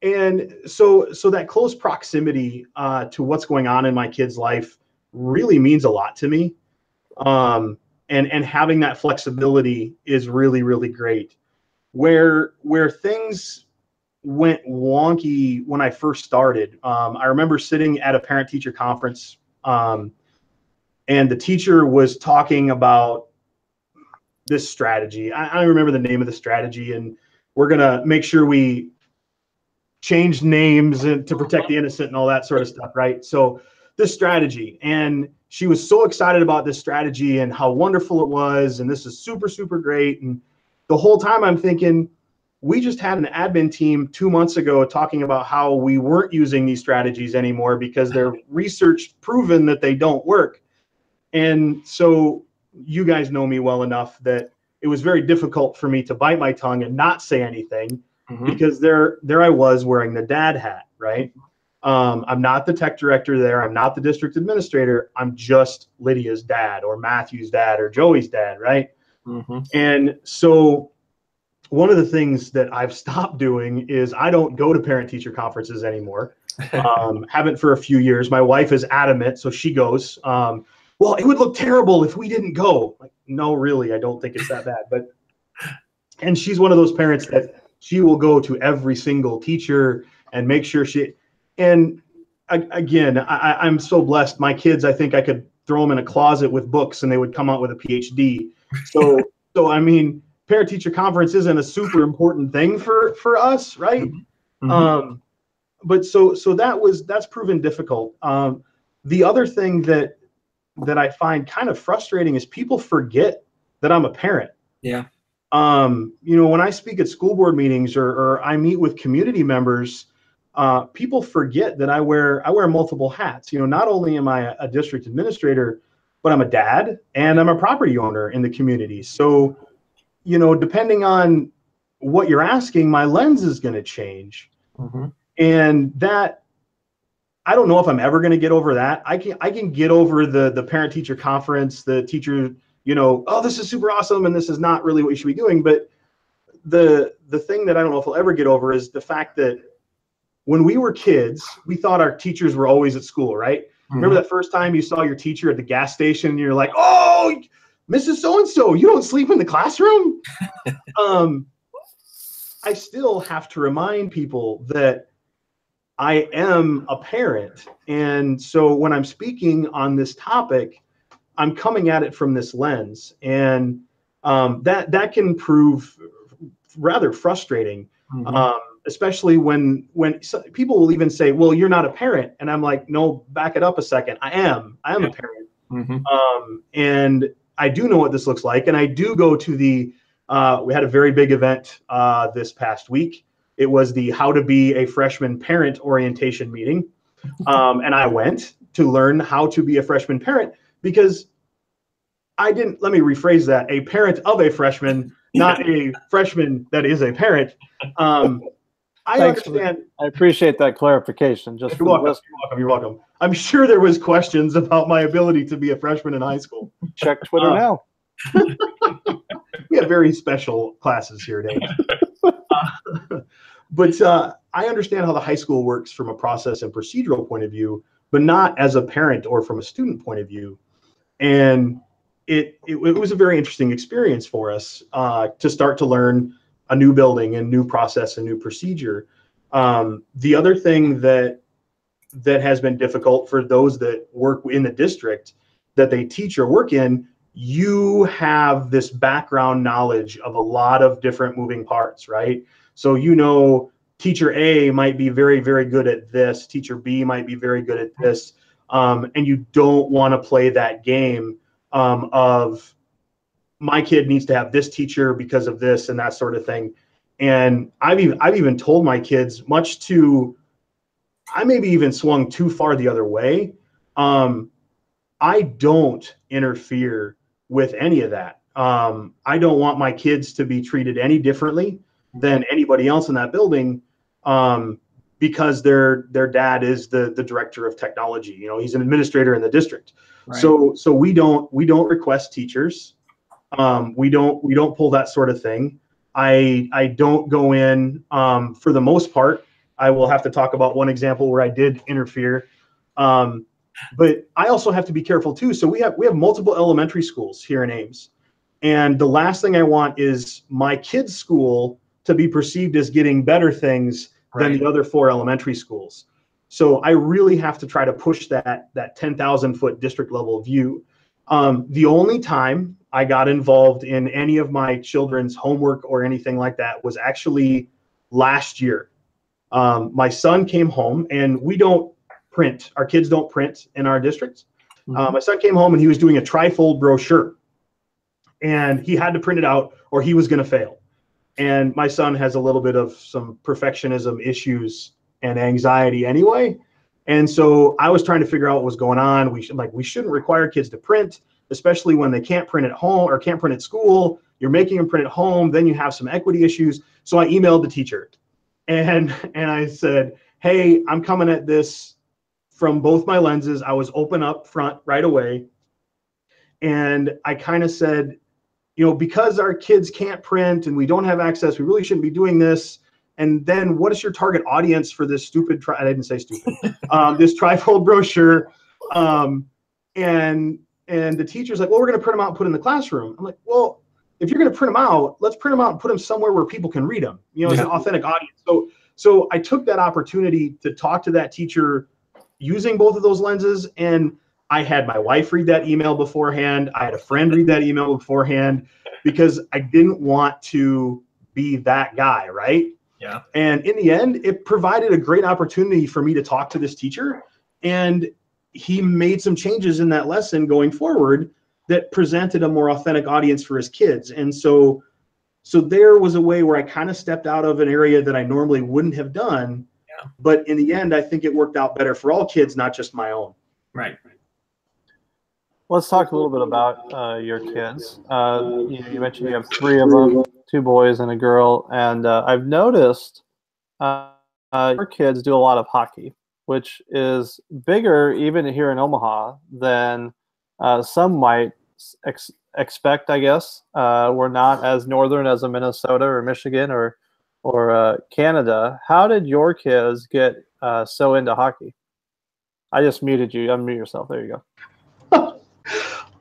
C: And so that close proximity to what's going on in my kid's life really means a lot to me. And having that flexibility is really, really great. Where things went wonky when I first started, I remember sitting at a parent-teacher conference, and the teacher was talking about this strategy. I don't remember the name of the strategy, and we're going to make sure we change names to protect the innocent and all that sort of stuff, right? So this strategy, and she was so excited about this strategy and how wonderful it was, and this is super, super great. And the whole time I'm thinking, we just had an admin team 2 months ago talking about how we weren't using these strategies anymore because they're research proven that they don't work. And so you guys know me well enough that it was very difficult for me to bite my tongue and not say anything, because there I was wearing the dad hat, right? I'm not the tech director there. I'm not the district administrator. I'm just Lydia's dad or Matthew's dad or Joey's dad, right? And so one of the things that I've stopped doing is I don't go to parent-teacher conferences anymore. Haven't for a few years. My wife is adamant, so she goes. Well, it would look terrible if we didn't go. Like, no, really, I don't think it's that bad. And she's one of those parents that she will go to every single teacher and make sure and again, I'm so blessed. My kids, I think I could throw them in a closet with books and they would come out with a PhD. So I mean, parent-teacher conference isn't a super important thing for us, right? But so that's proven difficult. The other thing that I find kind of frustrating is people forget that I'm a parent.
B: Yeah.
C: When I speak at school board meetings or I meet with community members, people forget that I wear multiple hats. Not only am I a district administrator, but I'm a dad and I'm a property owner in the community. So, depending on what you're asking, my lens is going to change. And that, I don't know if I'm ever going to get over that. I can get over the parent-teacher conference, the teacher, oh, this is super awesome and this is not really what you should be doing. But the thing that I don't know if I'll ever get over is the fact that when we were kids, we thought our teachers were always at school, right? Remember that first time you saw your teacher at the gas station and you're like, oh, Mrs. So-and-so, you don't sleep in the classroom? I still have to remind people that I am a parent. And so when I'm speaking on this topic, I'm coming at it from this lens. And that can prove rather frustrating, especially when people will even say, well, you're not a parent. And I'm like, no, back it up a second. I am a parent. And I do know what this looks like. And I do go to we had a very big event this past week. It was the How to Be a Freshman Parent orientation meeting. And I went to learn how to be a freshman parent because let me rephrase that, a parent of a freshman, not a freshman that is a parent. I understand.
A: I appreciate that clarification. Just
C: You're welcome. I'm sure there was questions about my ability to be a freshman in high school.
A: Check Twitter now.
C: We have very special classes here, Dave. But I understand how the high school works from a process and procedural point of view, but not as a parent or from a student point of view. And it was a very interesting experience for us to start to learn a new building and new process and new procedure. The other thing that has been difficult for those that work in the district that they teach or work in, you have this background knowledge of a lot of different moving parts, right? So, teacher A might be very, very good at this. Teacher B might be very good at this. And you don't want to play that game of my kid needs to have this teacher because of this and that sort of thing. And I've even told my kids, I maybe even swung too far the other way. I don't interfere with any of that. I don't want my kids to be treated any differently than anybody else in that building because their dad is the director of technology. He's an administrator in the district. Right. So we don't request teachers. We don't pull that sort of thing. I don't go in for the most part. I will have to talk about one example where I did interfere. But I also have to be careful too. So we have multiple elementary schools here in Ames. And the last thing I want is my kid's school to be perceived as getting better things than the other 4 elementary schools. So I really have to try to push that 10,000-foot district level view. The only time I got involved in any of my children's homework or anything like that was actually last year. My son came home, and we don't print. Our kids don't print in our district. My son came home and he was doing a trifold brochure, and he had to print it out or he was going to fail. And my son has a little bit of some perfectionism issues and anxiety anyway. And so I was trying to figure out what was going on. We shouldn't require kids to print, especially when they can't print at home or can't print at school. You're making them print at home, then you have some equity issues. So I emailed the teacher and I said, hey, I'm coming at this from both my lenses. I was open up front right away. And I kind of said, because our kids can't print and we don't have access, we really shouldn't be doing this. And then what is your target audience for this stupid, I didn't say stupid, this trifold brochure. And the teacher's like, well, we're going to print them out and put in the classroom. I'm like, well, if you're going to print them out, let's print them out and put them somewhere where people can read them, as an authentic audience. So I took that opportunity to talk to that teacher using both of those lenses. And I had my wife read that email beforehand. I had a friend read that email beforehand because I didn't want to be that guy, right?
B: Yeah.
C: And in the end, it provided a great opportunity for me to talk to this teacher. And he made some changes in that lesson going forward that presented a more authentic audience for his kids. And so there was a way where I kind of stepped out of an area that I normally wouldn't have done.
B: Yeah.
C: But in the end, I think it worked out better for all kids, not just my own.
B: Right.
A: Let's talk a little bit about your kids. You mentioned you have 3 of them, 2 boys and a girl. And I've noticed your kids do a lot of hockey, which is bigger even here in Omaha than some might expect, I guess. We're not as northern as a Minnesota or Michigan or Canada. How did your kids get so into hockey? I just muted you. Unmute yourself. There you go.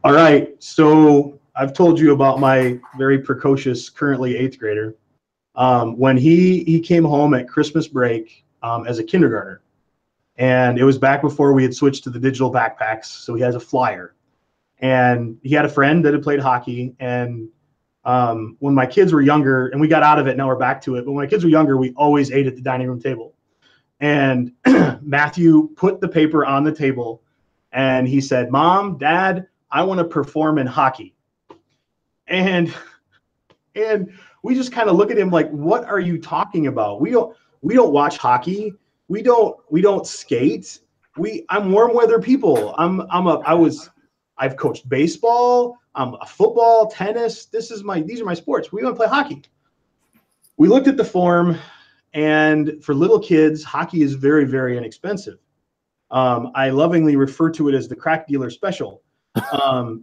C: All right. So I've told you about my very precocious, currently 8th grader. When he came home at Christmas break as a kindergartner, and it was back before we had switched to the digital backpacks. So he has a flyer. And he had a friend that had played hockey. And when my kids were younger, and we got out of it, now we're back to it. But when my kids were younger, we always ate at the dining room table. And Matthew put the paper on the table and he said, Mom, Dad, I want to perform in hockey. And we just kind of look at him like, what are you talking about? We don't watch hockey. We don't skate. I'm warm weather people. I've coached baseball, football, tennis. These are my sports. We want to play hockey. We looked at the form, and for little kids, hockey is very, very inexpensive. I lovingly refer to it as the crack dealer special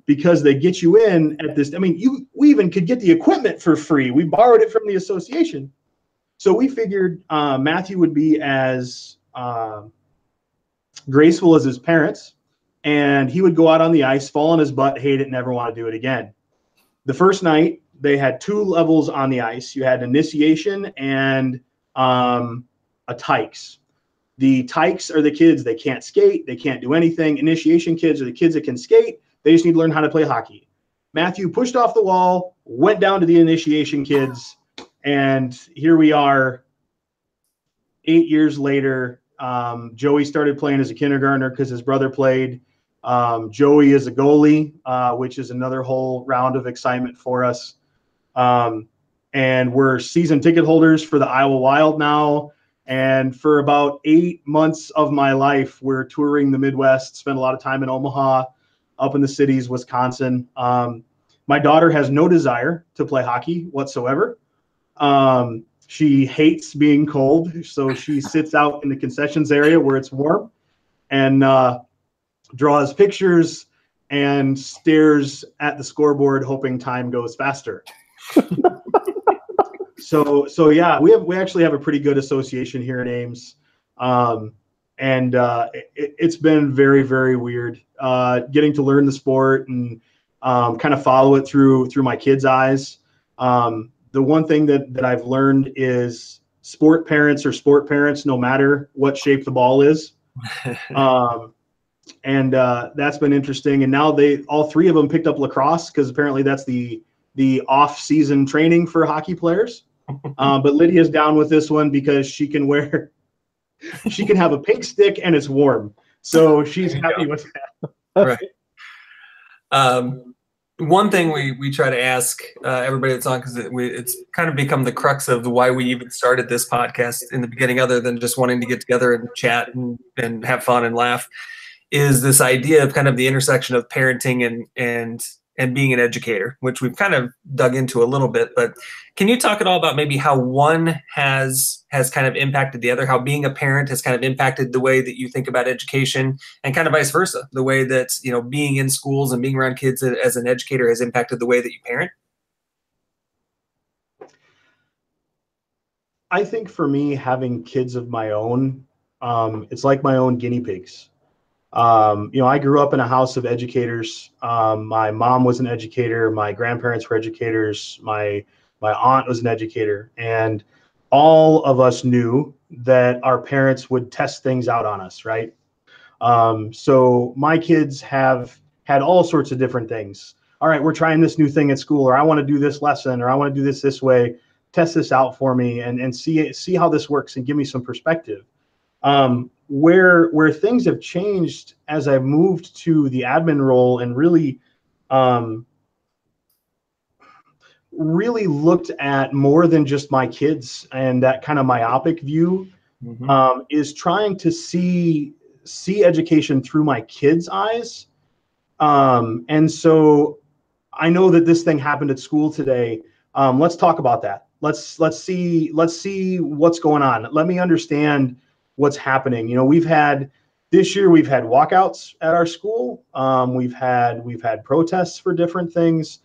C: because they get you in at this. I mean, we even could get the equipment for free. We borrowed it from the association. So we figured Matthew would be as graceful as his parents, and he would go out on the ice, fall on his butt, hate it, never want to do it again. The first night, they had 2 levels on the ice. You had initiation and a tykes. The tykes are the kids, they can't skate, they can't do anything. Initiation kids are the kids that can skate. They just need to learn how to play hockey. Matthew pushed off the wall, went down to the initiation kids, and here we are 8 years later. Joey started playing as a kindergartner because his brother played. Joey is a goalie, which is another whole round of excitement for us. And we're season ticket holders for the Iowa Wild now. And for about 8 months of my life, we're touring the Midwest, spent a lot of time in Omaha, up in the cities, Wisconsin. My daughter has no desire to play hockey whatsoever. She hates being cold, so she sits out in the concessions area where it's warm and draws pictures and stares at the scoreboard, hoping time goes faster. So yeah, we actually have a pretty good association here in Ames, and it's been very, very weird getting to learn the sport and kind of follow it through my kids' eyes. The one thing that I've learned is sport parents are sport parents, no matter what shape the ball is. And that's been interesting. And now all 3 of them picked up lacrosse because apparently that's the off-season training for hockey players. But Lydia's down with this one because she can have a pink stick and it's warm. So she's happy with that.
B: Right. One thing we try to ask everybody that's on, because it's kind of become the crux of why we even started this podcast in the beginning, other than just wanting to get together and chat and have fun and laugh, is this idea of kind of the intersection of parenting and being an educator, which we've kind of dug into a little bit. But can you talk at all about maybe how one has kind of impacted the other, how being a parent has kind of impacted the way that you think about education, and kind of vice versa, the way that, you know, being in schools and being around kids as an educator has impacted the way that you parent?
C: I think for me, having kids of my own, it's like my own guinea pigs. I grew up in a house of educators. My mom was an educator. My grandparents were educators. My aunt was an educator, and all of us knew that our parents would test things out on us, right? So my kids have had all sorts of different things. All right, we're trying this new thing at school, or I want to do this lesson, or I want to do this way. Test this out for me and see how this works and give me some perspective. Where things have changed as I've moved to the admin role and really looked at more than just my kids and that kind of myopic view, is trying to see education through my kids' eyes. And so I know that this thing happened at school today. Let's talk about that. Let's see what's going on. Let me understand what's happening. You know, this year we've had walkouts at our school. We've had protests for different things.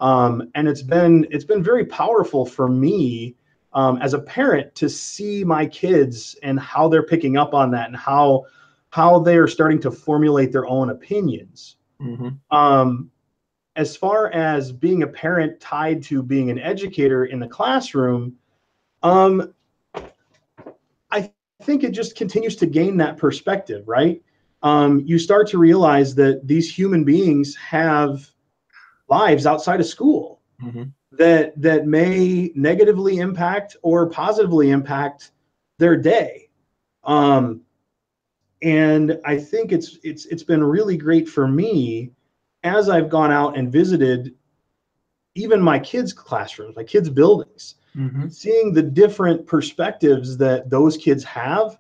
C: And it's been very powerful for me as a parent to see my kids and how they're picking up on that and how they're starting to formulate their own opinions. As far as being a parent tied to being an educator in the classroom, I think it just continues to gain that perspective, right? You start to realize that these human beings have lives outside of school that may negatively impact or positively impact their day. And I think it's been really great for me as I've gone out and visited even my kids' classrooms, my kids' buildings, seeing the different perspectives that those kids have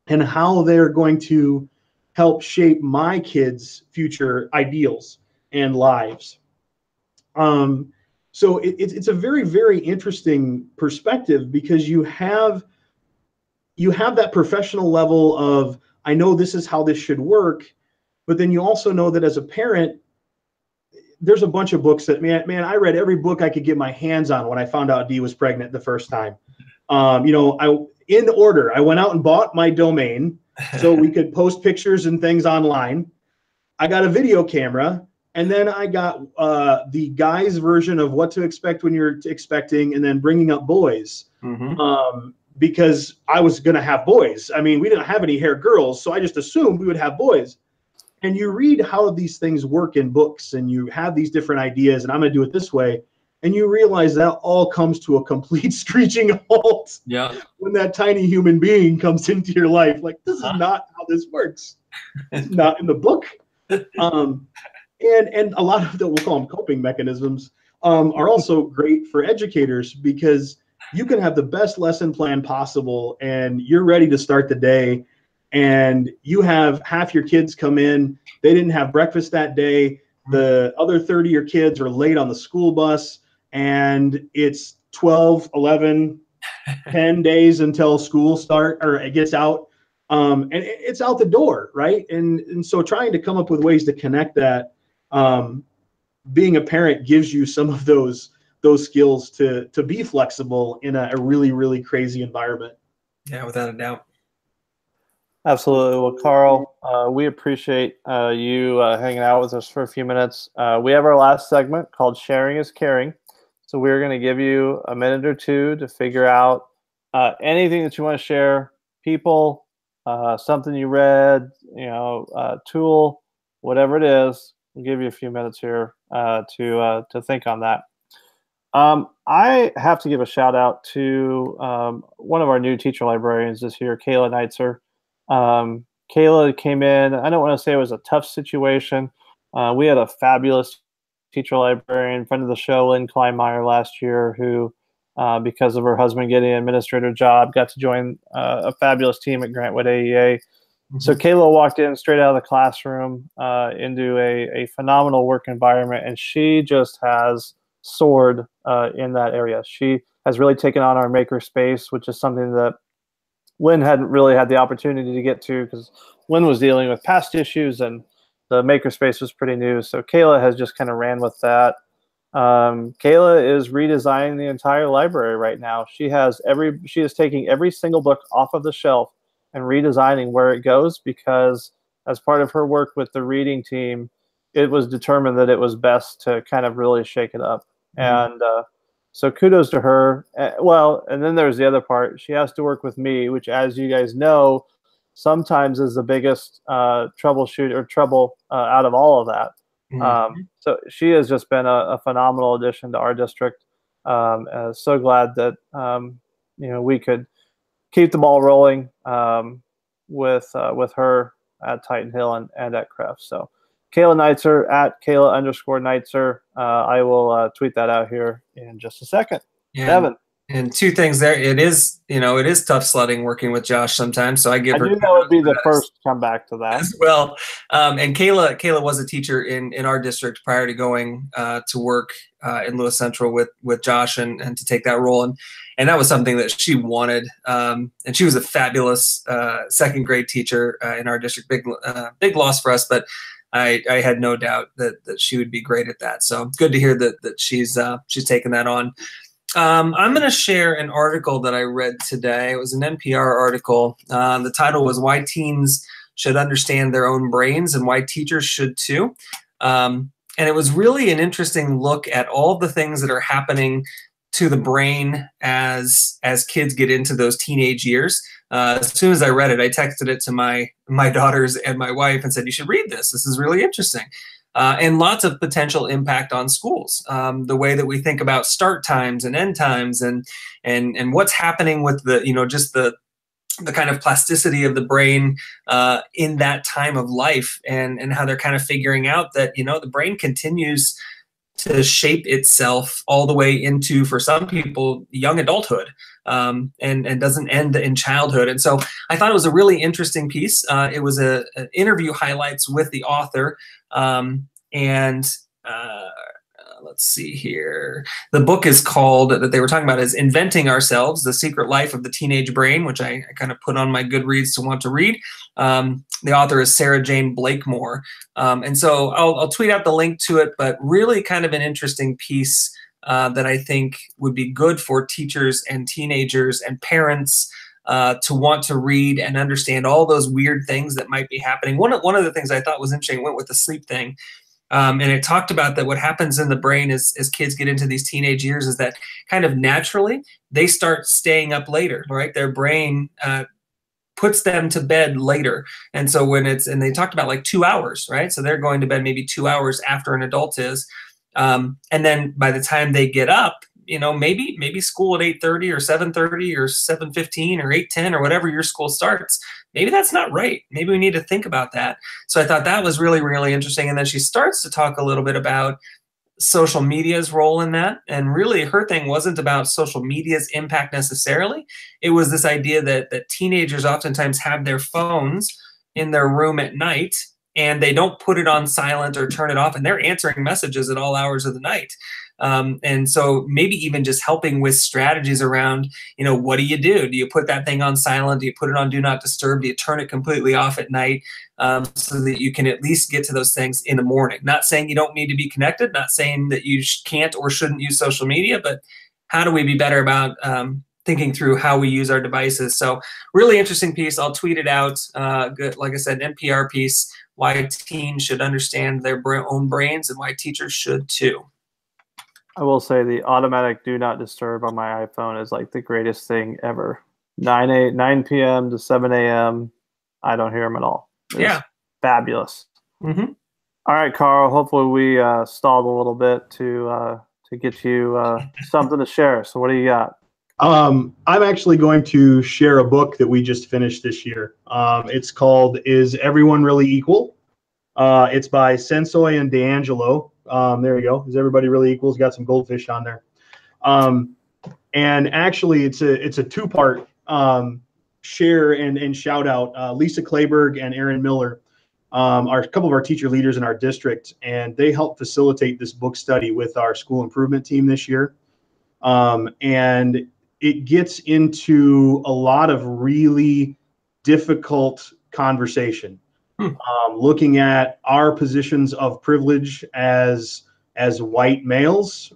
C: and how they're going to help shape my kids' future ideals and lives. So it's a very, very interesting perspective, because you have that professional level of, I know this is how this should work, but then you also know that as a parent, there's a bunch of books that, man, I read every book I could get my hands on when I found out Dee was pregnant the first time. In order, I went out and bought my domain so we could post pictures and things online. I got a video camera, and then I got the guy's version of what to expect when you're expecting, and then bringing up boys. Because I was going to have boys. I mean, we didn't have any Hehr girls, so I just assumed we would have boys. And you read how these things work in books, and you have these different ideas, and I'm going to do it this way. And you realize that all comes to a complete screeching halt when that tiny human being comes into your life. Like, this is not how this works. It's not in the book. And a lot of the, we'll call them coping mechanisms, are also great for educators, because you can have the best lesson plan possible and you're ready to start the day, and you have half your kids come in, they didn't have breakfast that day, the other 30 of your kids are late on the school bus, and it's 12, 11, 10 days until school it gets out, and it's out the door, right? And so trying to come up with ways to connect that, being a parent gives you some of those skills to be flexible in a really, really crazy environment.
B: Yeah, without a doubt.
A: Absolutely. Well, Karl, we appreciate you hanging out with us for a few minutes. We have our last segment called Sharing is Caring. So we're going to give you a minute or two to figure out anything that you want to share, people, something you read, tool, whatever it is. We'll give you a few minutes here to think on that. I have to give a shout out to one of our new teacher librarians this year, Kayla Neitzer. Kayla came in. I don't want to say it was a tough situation. We had a fabulous teacher librarian, friend of the show, Lynn Kleinmeyer, last year, who, because of her husband getting an administrator job, got to join a fabulous team at Grantwood AEA. So Kayla walked in straight out of the classroom into a phenomenal work environment, and she just has soared in that area. She has really taken on our maker space, which is something that Lynn hadn't really had the opportunity to get to because Lynn was dealing with past issues and the makerspace was pretty new. So Kayla has just kind of ran with that. Kayla is redesigning the entire library right now. She is taking every single book off of the shelf and redesigning where it goes, because as part of her work with the reading team, it was determined that it was best to kind of really shake it up. And so kudos to her. Well, and then there's the other part. She has to work with me, which, as you guys know, sometimes is the biggest troubleshoot or trouble out of all of that. So she has just been a phenomenal addition to our district. So glad that we could keep the ball rolling with her at Titan Hill and at Kreft. So Kayla Neitzer at Kayla_Neitzer. I will tweet that out here in just a second.
B: Yeah.
A: Devin.
B: And two things there. It is tough sledding working with Josh sometimes. So I
A: knew that would be the first to come back to that
B: as well. And Kayla was a teacher in our district prior to going to work in Lewis Central with Josh and to take that role. And that was something that she wanted. And she was a fabulous second grade teacher in our district. Big loss for us, but I had no doubt that she would be great at that. So good to hear that she's taken that on. I'm going to share an article that I read today. It was an NPR article. The title was "Why Teens Should Understand Their Own Brains and Why Teachers Should Too." And it was really an interesting look at all the things that are happening to the brain as kids get into those teenage years. As soon as I read it, I texted it to my daughters and my wife and said, "You should read this. This is really interesting." And lots of potential impact on schools. The way that we think about start times and end times and what's happening with just the kind of plasticity of the brain in that time of life, and how they're kind of figuring out that, the brain continues to shape itself all the way into, for some people, young adulthood, and doesn't end in childhood. And so I thought it was a really interesting piece. It was an interview highlights with the author. Let's see here. The book is called, that they were talking about, is Inventing Ourselves, The Secret Life of the Teenage Brain, which I kind of put on my Goodreads to want to read. The author is Sarah Jane Blakemore. And so I'll tweet out the link to it, but really kind of an interesting piece that I think would be good for teachers and teenagers and parents to want to read and understand all those weird things that might be happening. One of the things I thought was interesting went with the sleep thing. And it talked about that what happens in the brain as kids get into these teenage years is that kind of naturally they start staying up later, right? Their brain puts them to bed later. And so and they talked about like 2 hours, right? So they're going to bed maybe 2 hours after an adult is. And then by the time they get up, maybe school at 8:30 or 7:30 or 7:15 or 8:10 or whatever your school starts. Maybe that's not right. Maybe we need to think about that. So I thought that was really, really interesting. And then she starts to talk a little bit about social media's role in that. And really her thing wasn't about social media's impact necessarily. It was this idea that teenagers oftentimes have their phones in their room at night and they don't put it on silent or turn it off, and they're answering messages at all hours of the night. And so maybe even just helping with strategies around, what do? Do you put that thing on silent? Do you put it on do not disturb? Do you turn it completely off at night so that you can at least get to those things in the morning? Not saying you don't need to be connected, not saying that you can't or shouldn't use social media, but how do we be better about thinking through how we use our devices? So really interesting piece. I'll tweet it out. Good, like I said, NPR piece, why teens should understand their own brains and why teachers should too.
A: I will say the automatic do not disturb on my iPhone is like the greatest thing ever. 9 p.m. to 7 a.m. I don't hear them at all. It's fabulous.
B: Mm-hmm.
A: All right, Karl. Hopefully we stalled a little bit to get you something to share. So what do you got?
C: I'm actually going to share a book that we just finished this year. It's called "Is Everyone Really Equal?" It's by Sensoy and D'Angelo. There you go. Is Everybody Really Equal? It's got some goldfish on there. And actually, it's a two-part share and shout out. Lisa Clayberg and Aaron Miller are a couple of our teacher leaders in our district, and they helped facilitate this book study with our school improvement team this year. And it gets into a lot of really difficult conversation, looking at our positions of privilege as white males,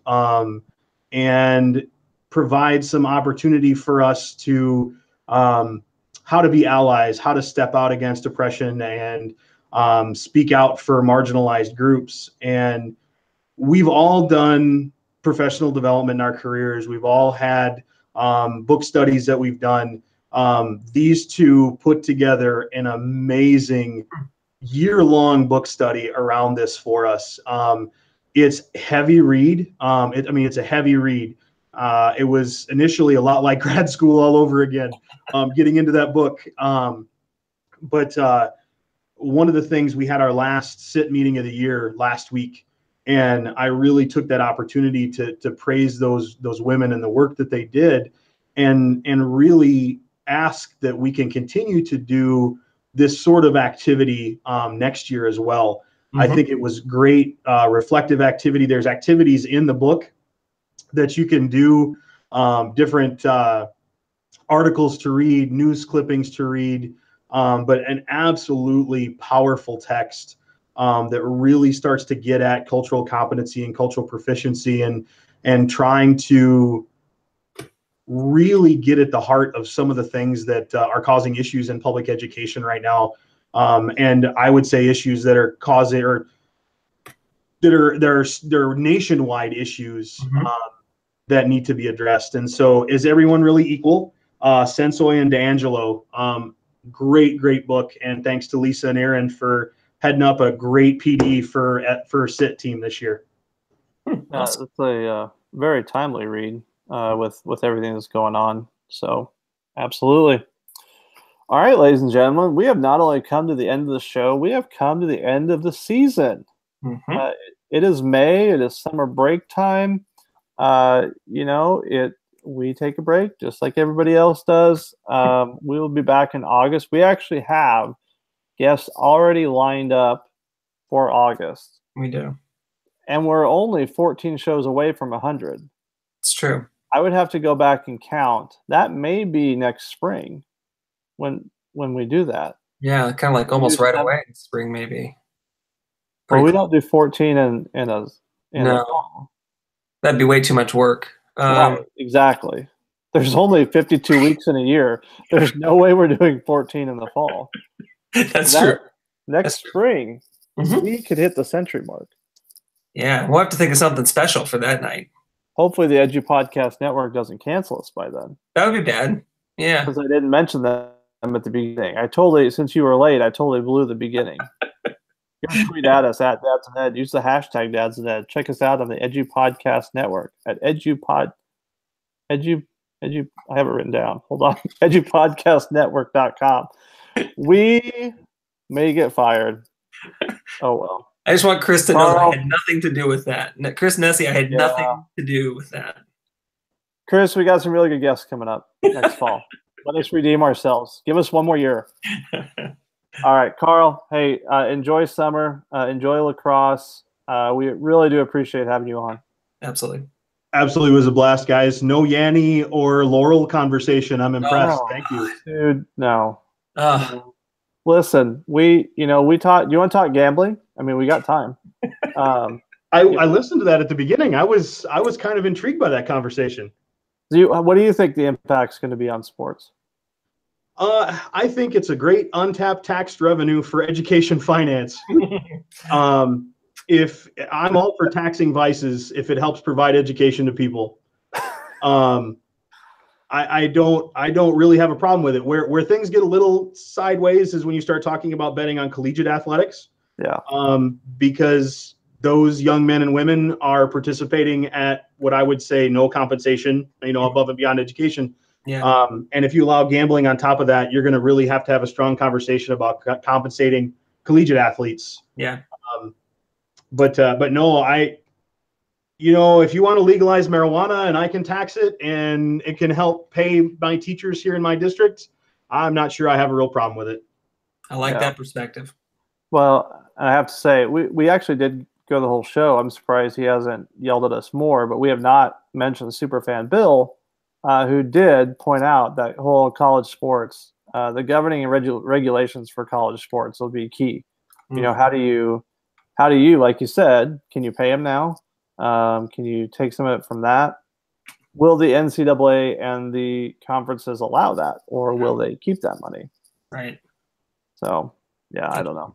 C: and provide some opportunity for us to how to be allies, how to step out against oppression, and speak out for marginalized groups. And we've all done professional development in our careers. We've all had book studies that we've done. These two put together an amazing year-long book study around this for us. It's heavy read. It's a heavy read. It was initially a lot like grad school all over again, getting into that book. But one of the things, we had our last SIT meeting of the year last week, and I really took that opportunity to praise those women and the work that they did, and really ask that we can continue to do this sort of activity next year as well. I think it was great reflective activity. There's activities in the book that you can do, different articles to read, news clippings to read, but an absolutely powerful text that really starts to get at cultural competency and cultural proficiency, and trying to really get at the heart of some of the things that are causing issues in public education right now. And I would say issues that are causing, or that are nationwide issues that need to be addressed. And so, Is Everyone Really Equal? Sensoy and D'Angelo, great book. And thanks to Lisa and Aaron for heading up a great PD for SIT team this year.
A: It's a very timely read with everything that's going on. So, absolutely. All right, ladies and gentlemen, we have not only come to the end of the show, we have come to the end of the season. It is May. It is summer break time. We take a break just like everybody else does. We will be back in August. We actually have guests already lined up for August.
B: We do.
A: And we're only 14 shows away from 100.
B: It's true.
A: I would have to go back and count. That may be next spring when we do that.
B: Yeah, kind of like almost right away in spring, maybe.
A: But we don't do 14 in a
B: no.
A: fall.
B: That'd be way too much work.
A: Right, exactly. There's only 52 weeks in a year. There's no way we're doing 14 in the fall.
B: That's true.
A: Next spring, we could hit the century mark.
B: Yeah, we'll have to think of something special for that night.
A: Hopefully the Edu Podcast Network doesn't cancel us by then.
B: That would be bad. Yeah.
A: Because I didn't mention them at the beginning. Since you were late, I totally blew the beginning. You can tweet at us at Dads and Ed. Use the hashtag Dads and Ed. Check us out on the Edu Podcast Network at I have it written down. Hold on. edupodcastnetwork.com. We may get fired. Oh, well.
B: I just want Chris to know I had nothing to do with that. Chris Nessie, I had nothing to do with that.
A: Chris, we got some really good guests coming up next fall. Let us redeem ourselves. Give us one more year. All right, Karl. Hey, enjoy summer. Enjoy lacrosse. We really do appreciate having you on.
B: Absolutely.
C: Absolutely, was a blast, guys. No Yanni or Laurel conversation. I'm impressed. Thank you,
A: dude. No. Listen, we talk. You want to talk gambling? I mean, we got time.
C: I listened to that at the beginning. I was kind of intrigued by that conversation.
A: What do you think the impact's going to be on sports?
C: I think it's a great untapped tax revenue for education finance. If I'm all for taxing vices, if it helps provide education to people, I don't really have a problem with it. Where things get a little sideways is when you start talking about betting on collegiate athletics.
A: Yeah.
C: Because those young men and women are participating at what I would say no compensation, above and beyond education.
B: Yeah.
C: And if you allow gambling on top of that, you're going to really have to have a strong conversation about compensating collegiate athletes.
B: Yeah.
C: But no, if you want to legalize marijuana and I can tax it and it can help pay my teachers here in my district, I'm not sure I have a real problem with it.
B: I like that perspective.
A: Well, I have to say, we actually did go the whole show. I'm surprised he hasn't yelled at us more, but we have not mentioned Superfan Bill, who did point out that whole college sports, the governing and regulations for college sports will be key. How do you, like you said, can you pay him now? Can you take some of it from that? Will the NCAA and the conferences allow that, or will they keep that money?
B: Right.
A: So, yeah, I don't know.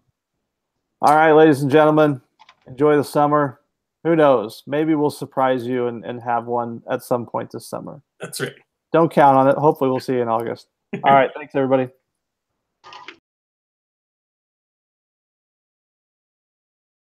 A: All right, ladies and gentlemen, enjoy the summer. Who knows? Maybe we'll surprise you and have one at some point this summer.
B: That's right.
A: Don't count on it. Hopefully we'll see you in August. All right, thanks, everybody.